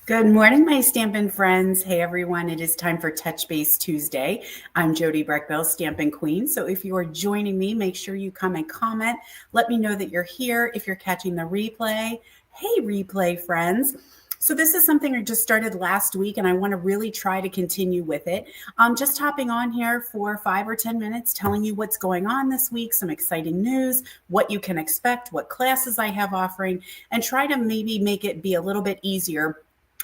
Good morning, my Stampin' friends. Hey, everyone. It is time for Touchbase Tuesday. I'm Jody Breckbill, Stampin' Queen. So if you are joining me, make sure you come and comment. Let me know that you're here. If you're catching the replay, hey, replay friends. So this is something I just started last week, and I want to really try to continue with it. I'm just hopping on here for 5 or 10 minutes, telling you what's going on this week, some exciting news, what you can expect, what classes I have offering, and try to maybe make it be a little bit easier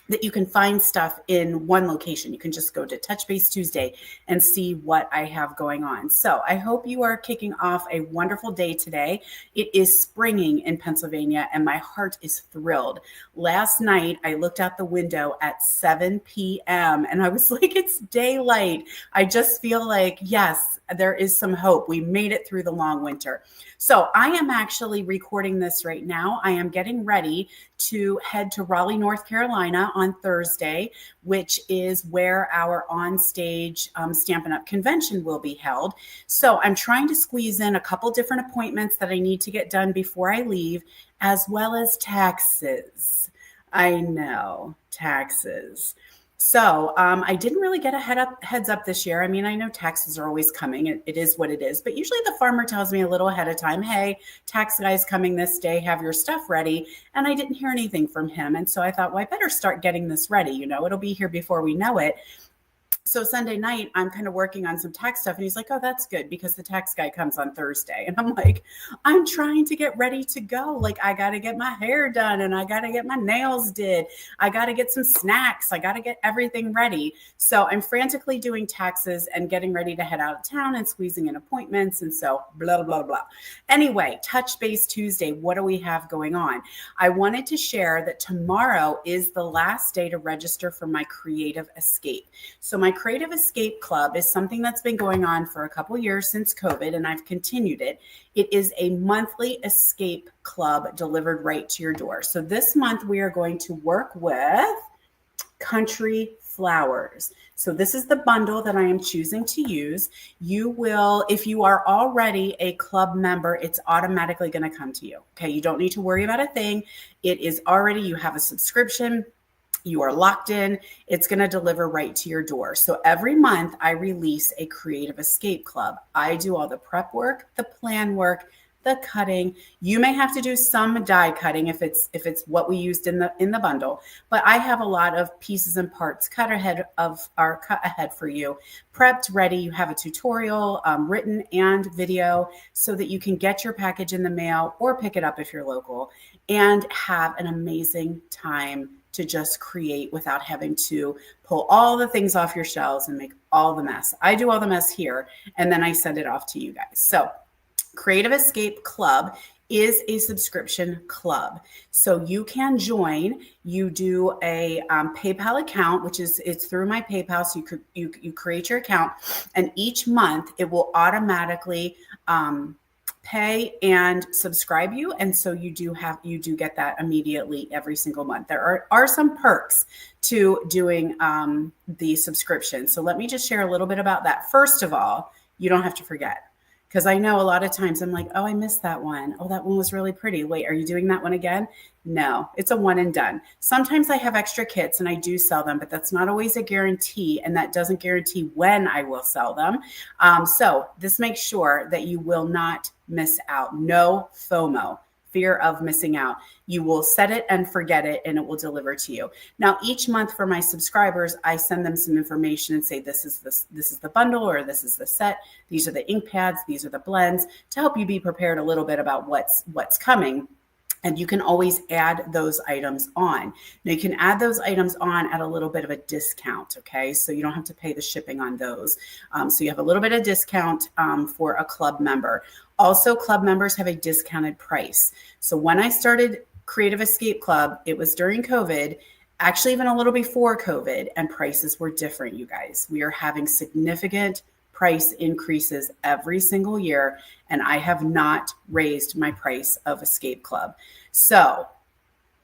that you can find stuff in one location. You can just go to Touchbase Tuesday and see what I have going on. So I hope you are kicking off a wonderful day today. It is springing in Pennsylvania and my heart is thrilled. Last night, I looked out the window at 7 p.m. and I was like, it's daylight. I just feel like, yes, there is some hope. We made it through the long winter. So I am actually recording this right now. I am getting ready to head to Raleigh, North Carolina on Thursday, which is where our on-stage Stampin' Up! Convention will be held. So I'm trying to squeeze in a couple different appointments that I need to get done before I leave, as well as taxes. I know, taxes. So I didn't really get a heads up this year. I mean, I know taxes are always coming. It is what it is. But usually the farmer tells me a little ahead of time, hey, tax guy's coming this day, have your stuff ready. And I didn't hear anything from him. And so I thought, well, I better start getting this ready. You know, it'll be here before we know it. So Sunday night, I'm kind of working on some tax stuff. And he's like, oh, that's good because the tax guy comes on Thursday. And I'm like, I'm trying to get ready to go. Like, I got to get my hair done and I got to get my nails did. I got to get some snacks. I got to get everything ready. So I'm frantically doing taxes and getting ready to head out of town and squeezing in appointments. And so blah, blah, blah. Anyway, Touchbase Tuesday. What do we have going on? I wanted to share that tomorrow is the last day to register for my Creative Escape. So my Creative Escape Club is something that's been going on for a couple years since COVID, and I've continued it. It is a monthly escape club delivered right to your door. So this month we are going to work with Country Flowers. So this is the bundle that I am choosing to use. You will, if you are already a club member, it's automatically going to come to you. Okay, you don't need to worry about a thing. It is already, you have a subscription. You are locked in. It's going to deliver right to your door. So every month I release a Creative Escape Club. I do all the prep work, the plan work, the cutting. You may have to do some die cutting if it's what we used in the bundle, but I have a lot of pieces and parts cut ahead for you, prepped, ready. You have a tutorial, written and video, so that you can get your package in the mail or pick it up if you're local and have an amazing time to just create without having to pull all the things off your shelves and make all the mess. I do all the mess here, and then I send it off to you guys. So Creative Escape Club is a subscription club. So you can join. You do a PayPal account, which is, it's through my PayPal. So you create your account, and each month it will automatically pay and subscribe you. And so you do get that immediately every single month. There are some perks to doing the subscription. So let me just share a little bit about that. First of all, you don't have to forget. Because I know a lot of times I'm like, oh, I missed that one. Oh, that one was really pretty. Wait, are you doing that one again? No, it's a one and done. Sometimes I have extra kits and I do sell them, but that's not always a guarantee. And that doesn't guarantee when I will sell them. So this makes sure that you will not miss out. No FOMO. Fear of missing out. You will set it and forget it, and it will deliver to you. Now, each month for my subscribers, I send them some information and say, this is the bundle, or this is the set. These are the ink pads. These are the blends, to help you be prepared a little bit about what's coming. And you can always add those items on. Now, you can add those items on at a little bit of a discount, okay? So you don't have to pay the shipping on those. So you have a little bit of discount for a club member. Also, club members have a discounted price. So when I started Creative Escape Club, it was during COVID, actually even a little before COVID, and prices were different, you guys. We are having significant price increases every single year, and I have not raised my price of Escape Club. So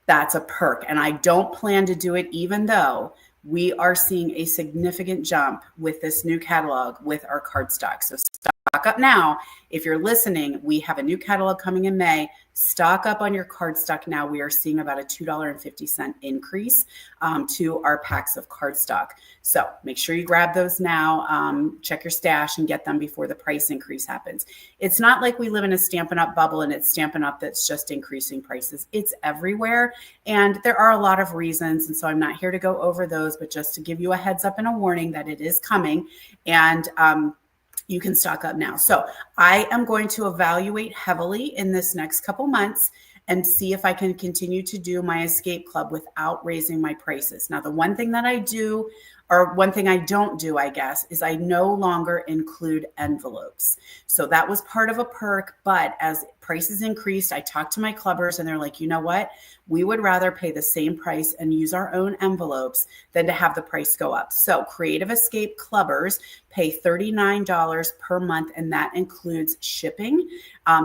that's a perk, and I don't plan to do it, even though we are seeing a significant jump with this new catalog with our cardstock. So stock stock up now. If you're listening, we have a new catalog coming in May. Stock up on your cardstock now. We are seeing about a $2.50 increase to our packs of cardstock. So make sure you grab those now. Check your stash and get them before the price increase happens. It's not like we live in a Stampin' Up bubble and it's Stampin' Up that's just increasing prices. It's everywhere. And there are a lot of reasons. And so I'm not here to go over those, but just to give you a heads up and a warning that it is coming. And you can stock up now. So I am going to evaluate heavily in this next couple months and see if I can continue to do my escape club without raising my prices. Now, the one thing that I do, or one thing I don't do, I guess, is I no longer include envelopes. So that was part of a perk, but as prices increased, I talked to my clubbers and they're like, you know what? We would rather pay the same price and use our own envelopes than to have the price go up. So Creative Escape clubbers pay $39 per month, and that includes shipping.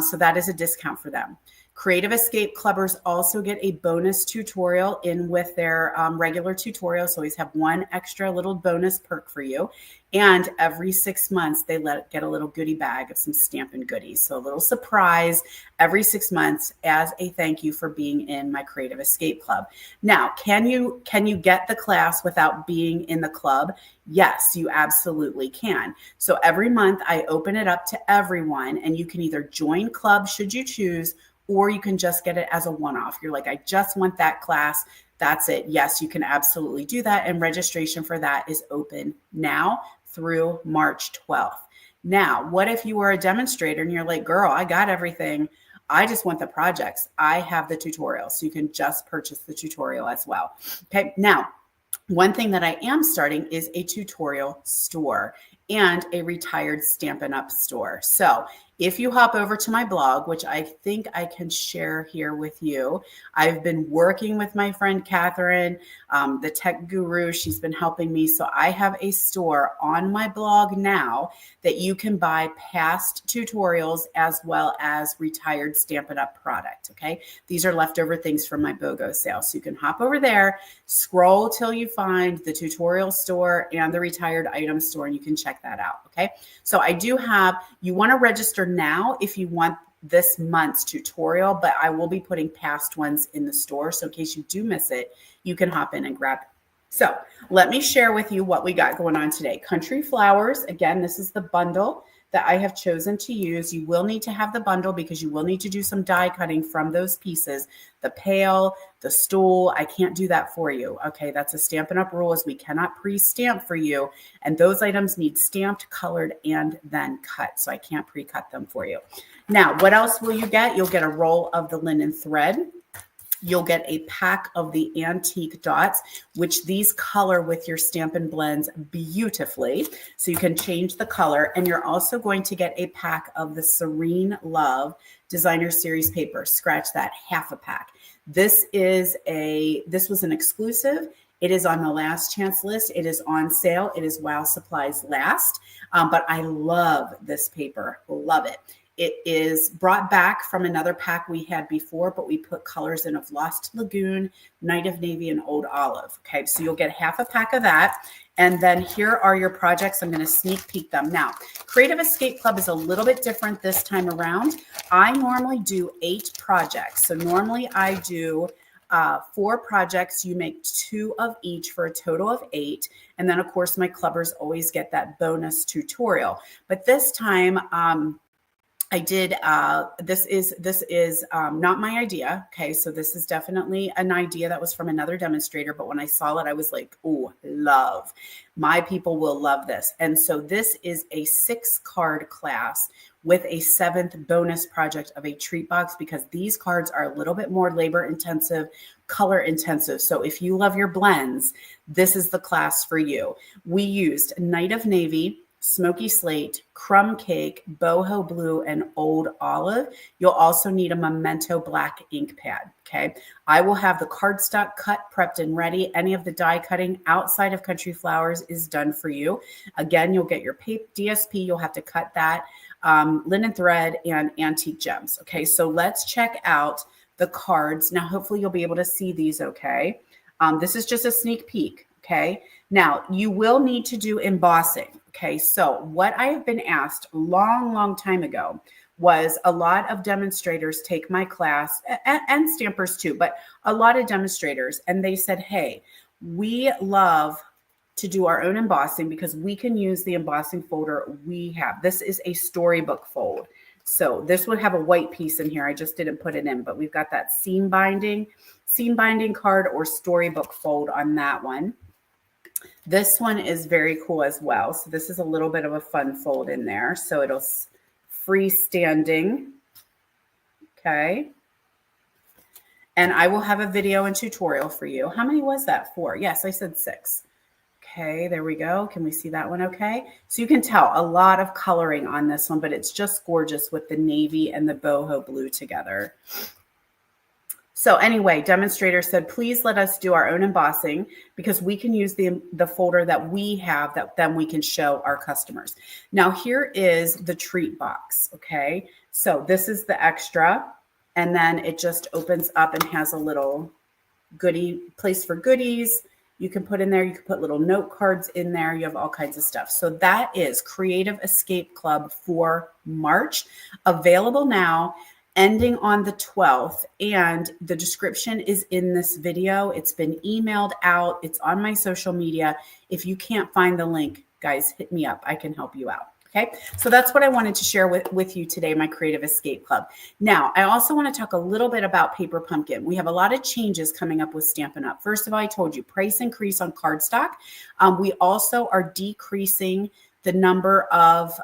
So that is a discount for them. Creative Escape clubbers also get a bonus tutorial in with their regular tutorial. So always have one extra little bonus perk for you. And every 6 months, they get a little goodie bag of some Stampin' goodies. So a little surprise every 6 months as a thank you for being in my Creative Escape Club. Now, can you get the class without being in the club? Yes, you absolutely can. So every month I open it up to everyone, and you can either join club should you choose, or you can just get it as a one-off. You're like, I just want that class. That's it. Yes, you can absolutely do that. And registration for that is open now through March 12th. Now, what if you were a demonstrator and you're like, girl, I got everything. I just want the projects. I have the tutorial. So you can just purchase the tutorial as well. Okay. Now, one thing that I am starting is a tutorial store and a retired Stampin' Up store. So if you hop over to my blog, which I think I can share here with you, I've been working with my friend Catherine, the tech guru. She's been helping me. So I have a store on my blog now that you can buy past tutorials as well as retired Stampin' Up product. Okay. These are leftover things from my BOGO sale. So you can hop over there, scroll till you find the tutorial store and the retired item store, and you can check that out. Okay. So I do have, you want to register now if you want this month's tutorial, but I will be putting past ones in the store. So in case you do miss it, you can hop in and grab it. So let me share with you what we got going on today. Country Flowers. Again, this is the bundle that I have chosen to use. You will need to have the bundle because you will need to do some die cutting from those pieces. The pail, the stool, I can't do that for you. Okay, that's a Stampin' Up rule, is we cannot pre-stamp for you. And those items need stamped, colored, and then cut. So I can't pre-cut them for you. Now, what else will you get? You'll get a roll of the linen thread. You'll get a pack of the antique dots, which these color with your Stampin' Blends beautifully. So you can change the color. And you're also going to get a pack of the Serene Love Designer Series paper. Scratch that, half a pack. This was an exclusive. It is on the last chance list. It is on sale. It is while supplies last. But I love this paper. Love it. It is brought back from another pack we had before, but we put colors in of Lost Lagoon, Night of Navy, and Old Olive. Okay, so you'll get half a pack of that. And then here are your projects. I'm going to sneak peek them. Now, Creative Escape Club is a little bit different this time around. I normally do 8 projects. So normally I do 4 projects. You make 2 of each for a total of 8. And then, of course, my clubbers always get that bonus tutorial. But this time, I did, this is not my idea. Okay. So this is definitely an idea that was from another demonstrator, but when I saw it, I was like, oh, love. My people will love this. And so this is a 6-card class with a 7th bonus project of a treat box, because these cards are a little bit more labor intensive, color intensive. So if you love your blends, this is the class for you. We used Night of Navy, Smoky Slate, Crumb Cake, Boho Blue, and Old Olive. You'll also need a Memento Black ink pad, okay? I will have the cardstock cut, prepped, and ready. Any of the die cutting outside of Country Flowers is done for you. Again, you'll get your DSP. You'll have to cut that, linen thread, and antique gems, okay? So let's check out the cards. Now, hopefully you'll be able to see these okay. This is just a sneak peek. Okay. Now you will need to do embossing. Okay. So what I have been asked long time ago was a lot of demonstrators take my class and stampers too, but a lot of demonstrators, and they said, hey, we love to do our own embossing because we can use the embossing folder we have. This is a storybook fold. So this would have a white piece in here. I just didn't put it in, but we've got that seam binding card or storybook fold on that one. This one is very cool as well. So this is a little bit of a fun fold in there. So it'll freestanding. Okay. And I will have a video and tutorial for you. How many was that for? Yes, I said 6. Okay, there we go. Can we see that one okay? So you can tell a lot of coloring on this one, but it's just gorgeous with the navy and the boho blue together. So anyway, demonstrator said, please let us do our own embossing because we can use the folder that we have that then we can show our customers. Now here is the treat box, okay? So this is the extra, and then it just opens up and has a little goodie place for goodies. You can put in there, you can put little note cards in there. You have all kinds of stuff. So that is Creative Escape Club for March, available now, ending on the 12th. And the description is in this video. It's been emailed out. It's on my social media. If you can't find the link, guys, hit me up. I can help you out. Okay, so that's what I wanted to share with you today, my Creative Escape Club. Now, I also want to talk a little bit about Paper Pumpkin. We have a lot of changes coming up with Stampin' Up. First of all, I told you price increase on cardstock. We also are decreasing the number of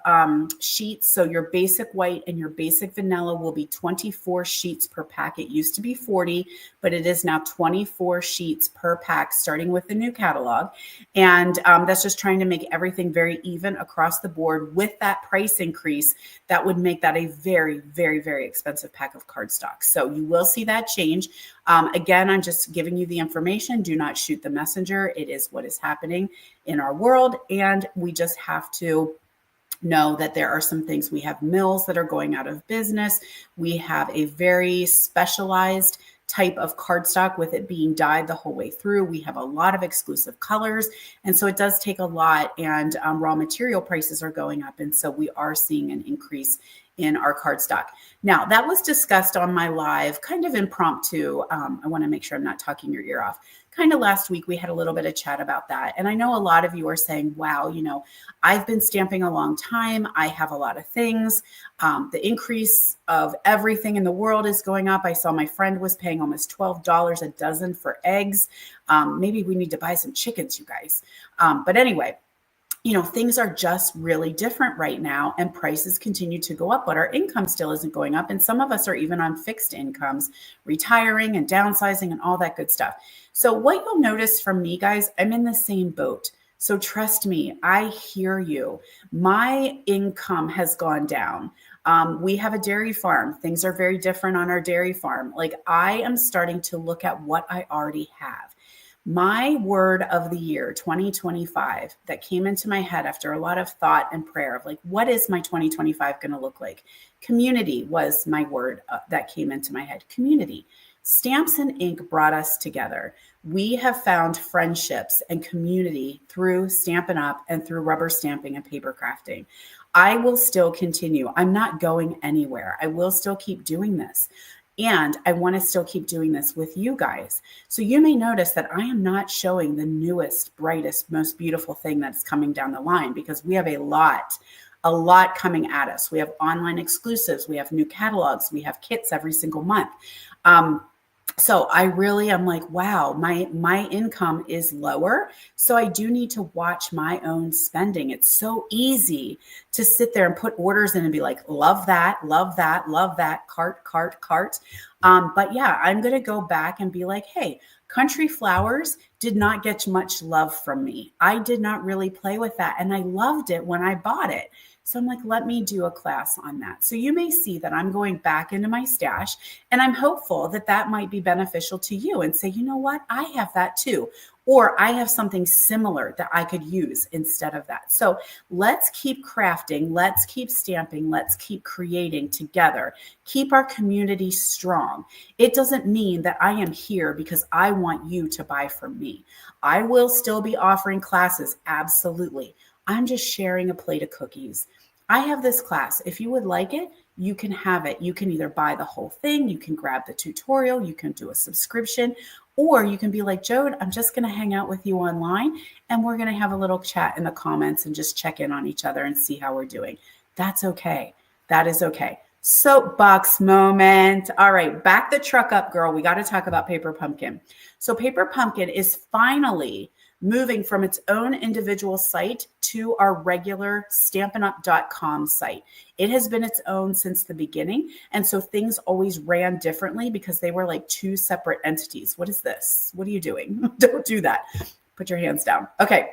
sheets. So your basic white and your basic vanilla will be 24 sheets per pack. It used to be 40, but it is now 24 sheets per pack, starting with the new catalog. And that's just trying to make everything very even across the board. With that price increase, that would make that a very, very, very expensive pack of cardstock. So you will see that change. Again, I'm just giving you the information. Do not shoot the messenger. It is what is happening in our world. And we just have to know that there are some things. We have mills that are going out of business. We have a very specialized type of cardstock with it being dyed the whole way through. We have a lot of exclusive colors. And so it does take a lot, and raw material prices are going up. And so we are seeing an increase in our cardstock. Now, that was discussed on my live, kind of impromptu. I want to make sure I'm not talking your ear off. Kind of last week, we had a little bit of chat about that. And I know a lot of you are saying, wow, you know, I've been stamping a long time. I have a lot of things. The increase of everything in the world is going up. I saw my friend was paying almost $12 a dozen for eggs. Maybe we need to buy some chickens, you guys. But anyway, you know, things are just really different right now, and prices continue to go up, but our income still isn't going up. And some of us are even on fixed incomes, retiring and downsizing and all that good stuff. So what you'll notice from me, guys, I'm in the same boat. So trust me, I hear you. My income has gone down. We have a dairy farm. Things are very different on our dairy farm. Like, I am starting to look at what I already have. My word of the year, 2025, that came into my head after a lot of thought and prayer of like, what is my 2025 going to look like? Community was my word that came into my head. Community. Stamps and ink brought us together. We have found friendships and community through Stampin' Up! And through rubber stamping and paper crafting. I will still continue. I'm not going anywhere. I will still keep doing this. And I want to still keep doing this with you guys. So you may notice that I am not showing the newest, brightest, most beautiful thing that's coming down the line, because we have a lot coming at us. We have online exclusives. We have new catalogs. We have kits every single month. So I really am like, wow, my income is lower. So I do need to watch my own spending. It's so easy to sit there and put orders in and be like, love that, love that, love that, cart. But yeah, I'm going to go back and be like, hey, Country Flowers did not get much love from me. I did not really play with that. And I loved it when I bought it. So I'm like, let me do a class on that. So you may see that I'm going back into my stash, and I'm hopeful that that might be beneficial to you and say, you know what, I have that too. Or I have something similar that I could use instead of that. So let's keep crafting, let's keep stamping, let's keep creating together. Keep our community strong. It doesn't mean that I am here because I want you to buy from me. I will still be offering classes, absolutely. I'm just sharing a plate of cookies. I have this class. If you would like it, you can have it. You can either buy the whole thing, you can grab the tutorial, you can do a subscription, or you can be like, Jode, I'm just going to hang out with you online and we're going to have a little chat in the comments and just check in on each other and see how we're doing. That's okay. That is okay. Soapbox moment. All right, back the truck up, girl. We got to talk about Paper Pumpkin. So Paper Pumpkin is finally moving from its own individual site to our regular stampinup.com site. It has been its own since the beginning. And so things always ran differently because they were like two separate entities. What is this? What are you doing? Don't do that. Put your hands down. Okay.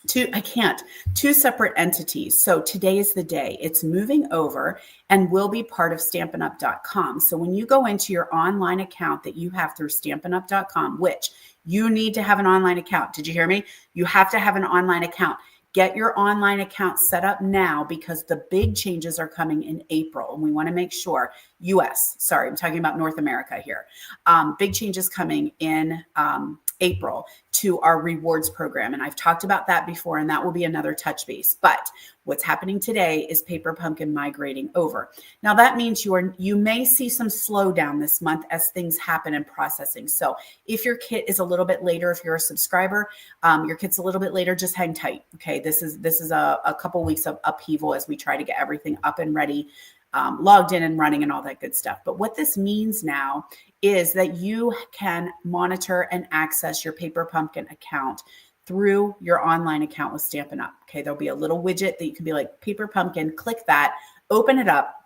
Two separate entities. So today is the day. It's moving over and will be part of stampinup.com. So when you go into your online account that you have through stampinup.com, which you need to have an online account. Did you hear me? You have to have an online account. Get your online account set up now because the big changes are coming in April. And we want to make sure sorry, I'm talking about North America here. Big changes coming in April to our rewards program. And I've talked about that before, and that will be another touch base. But what's happening today is Paper Pumpkin migrating over. Now that means you may see some slowdown this month as things happen in processing. So if your kit is a little bit later, if you're a subscriber, your kit's a little bit later, just hang tight. Okay. This is a couple weeks of upheaval as we try to get everything up and ready, logged in and running and all that good stuff. But what this means now is that you can monitor and access your Paper Pumpkin account through your online account with Stampin' Up. Okay, there'll be a little widget that you can be like, Paper Pumpkin, click that, open it up,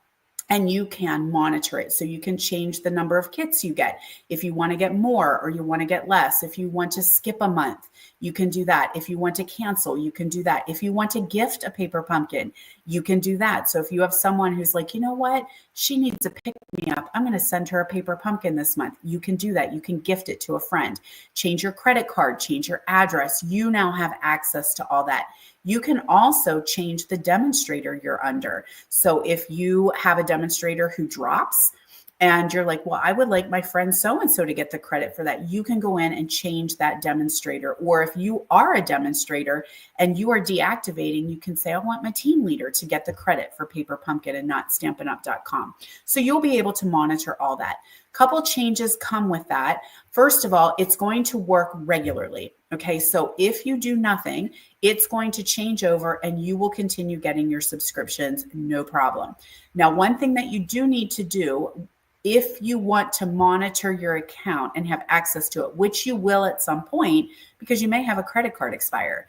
and you can monitor it. So you can change the number of kits you get. If you want to get more or you want to get less, if you want to skip a month, you can do that. If you want to cancel, you can do that. If you want to gift a Paper Pumpkin, you can do that. So if you have someone who's like, you know what, she needs a pick me up, I'm going to send her a Paper Pumpkin this month. You can do that. You can gift it to a friend. Change your credit card, change your address. You now have access to all that. You can also change the demonstrator you're under. So if you have a demonstrator who drops and you're like, well, I would like my friend so-and-so to get the credit for that, you can go in and change that demonstrator. Or if you are a demonstrator and you are deactivating, you can say, I want my team leader to get the credit for Paper Pumpkin and not stampinup.com. So you'll be able to monitor all that. Couple changes come with that. First of all, it's going to work regularly. Okay, so if you do nothing, it's going to change over and you will continue getting your subscriptions, no problem. Now, one thing that you do need to do if you want to monitor your account and have access to it, which you will at some point because you may have a credit card expire,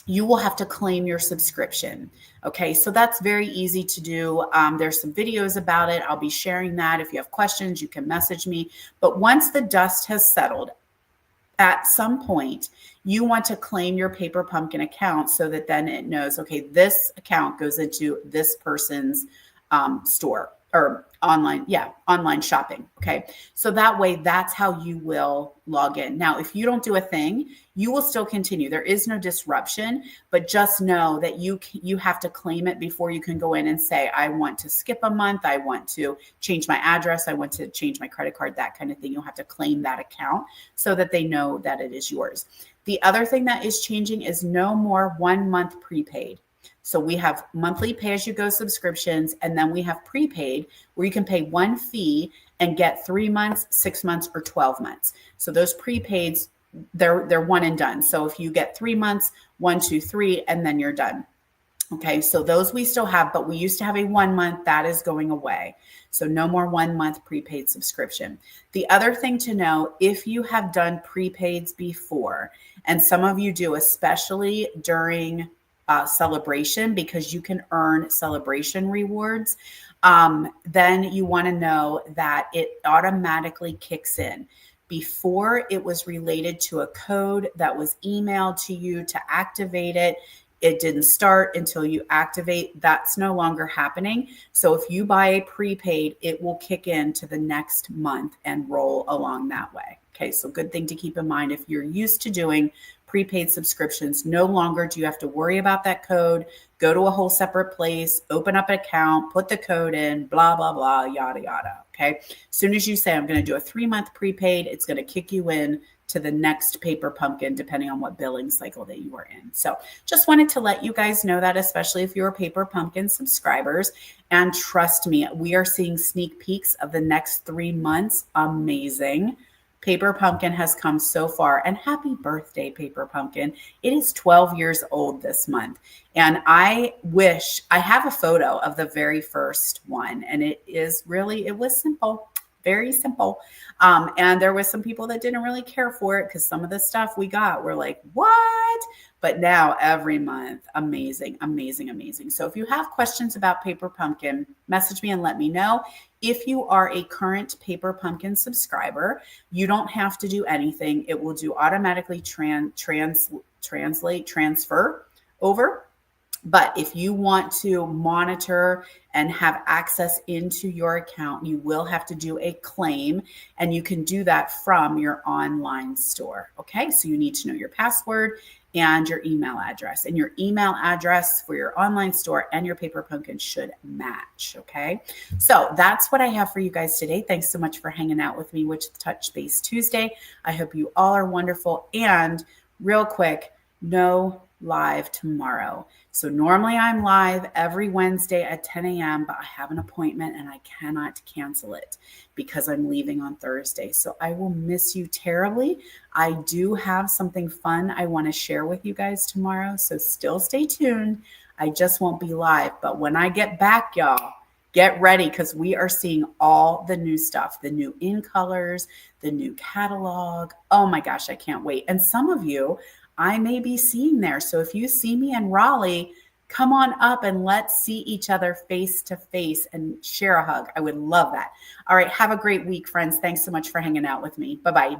you will have to claim your subscription. Okay, so that's very easy to do. There's some videos about it. I'll be sharing that. If you have questions, you can message me. But once the dust has settled, at some point, you want to claim your Paper Pumpkin account so that then it knows, okay, this account goes into this person's store or online shopping. Okay. So that way, that's how you will log in. Now, if you don't do a thing, you will still continue. There is no disruption, but just know that you have to claim it before you can go in and say, I want to skip a month. I want to change my address. I want to change my credit card, that kind of thing. You'll have to claim that account so that they know that it is yours. The other thing that is changing is no more 1 month prepaid. So we have monthly pay-as-you-go subscriptions, and then we have prepaid where you can pay one fee and get 3 months, 6 months, or 12 months. So those prepaids, they're one and done. So if you get 3 months, 1, 2, 3, and then you're done. Okay, so those we still have, but we used to have a 1 month. That is going away. So no more 1 month prepaid subscription. The other thing to know, if you have done prepaids before, and some of you do, especially during celebration, because you can earn celebration rewards, then you want to know that it automatically kicks in. Before, it was related to a code that was emailed to you to activate it. it didn't start until you activate. That's no longer happening. So if you buy a prepaid, it will kick in to the next month and roll along that way. Okay, so good thing to keep in mind if you're used to doing prepaid subscriptions, no longer do you have to worry about that code, go to a whole separate place, open up an account, put the code in, blah, blah, blah, yada, yada. Okay. As soon as you say, I'm going to do a 3-month prepaid, it's going to kick you in to the next Paper Pumpkin, depending on what billing cycle that you are in. So just wanted to let you guys know that, especially if you're Paper Pumpkin subscribers. And trust me, we are seeing sneak peeks of the next 3 months. Amazing. Paper Pumpkin has come so far, and happy birthday, Paper Pumpkin. It is 12 years old this month. And I wish I have a photo of the very first one, and it was simple, very simple. And there was some people that didn't really care for it because some of the stuff we got were like, what? But now every month, amazing, amazing, amazing. So if you have questions about Paper Pumpkin, message me and let me know. If you are a current Paper Pumpkin subscriber, you don't have to do anything. It will do automatically transfer over. But if you want to monitor and have access into your account, you will have to do a claim, and you can do that from your online store. Okay, so you need to know your password and your email address, and your email address for your online store and your Paper Pumpkin should match. Okay, so that's what I have for you guys today. Thanks so much for hanging out with me with Touchbase Tuesday. I hope you all are wonderful. And real quick, no live tomorrow. So normally I'm live every Wednesday at 10 a.m., but I have an appointment and I cannot cancel it because I'm leaving on Thursday. So I will miss you terribly. I do have something fun I want to share with you guys tomorrow. So still stay tuned. I just won't be live. But when I get back, y'all, get ready because we are seeing all the new stuff, the new in colors, the new catalog. Oh my gosh, I can't wait. And some of you I may be seeing there. So if you see me in Raleigh, come on up and let's see each other face to face and share a hug. I would love that. All right. Have a great week, friends. Thanks so much for hanging out with me. Bye-bye.